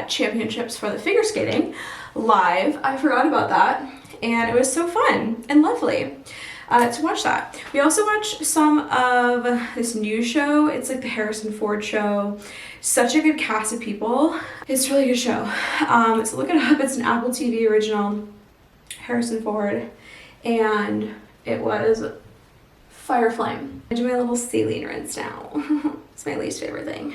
championships for the figure skating live. I forgot about that, and it was so fun and lovely to watch that. We also watched some of this new show. It's like the Harrison Ford show. Such a good cast of people. It's a really good show. So look it up. It's an Apple TV original. Harrison Ford. And it was fire flame. I do my little saline rinse now. It's my least favorite thing.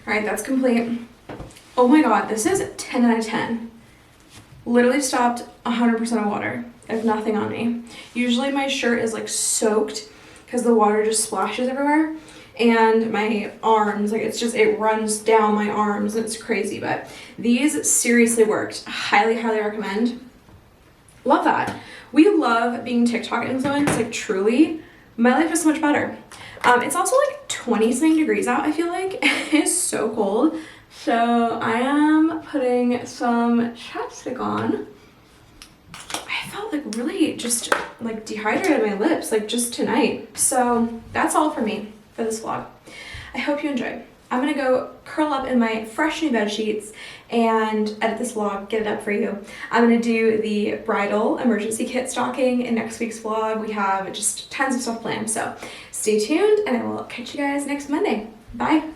Alright, that's complete. Oh my god, this is 10 out of 10. Literally stopped 100% of water. I have nothing on me. Usually my shirt is like soaked because the water just splashes everywhere, and my arms, like it runs down my arms, and it's crazy. But these seriously worked. Highly, highly recommend. Love that. We love being TikTok influenced, like truly. My life is so much better. It's also like 20-something degrees out, I feel like. It's so cold. So I am putting some chapstick on. I felt like really just like dehydrated my lips like just tonight. So that's all for me for this vlog. I hope you enjoyed. I'm gonna go curl up in my fresh new bed sheets and edit this vlog, get it up for you. I'm gonna do the bridal emergency kit stocking in next week's vlog. We have just tons of stuff planned, so stay tuned, and I will catch you guys next Monday. Bye.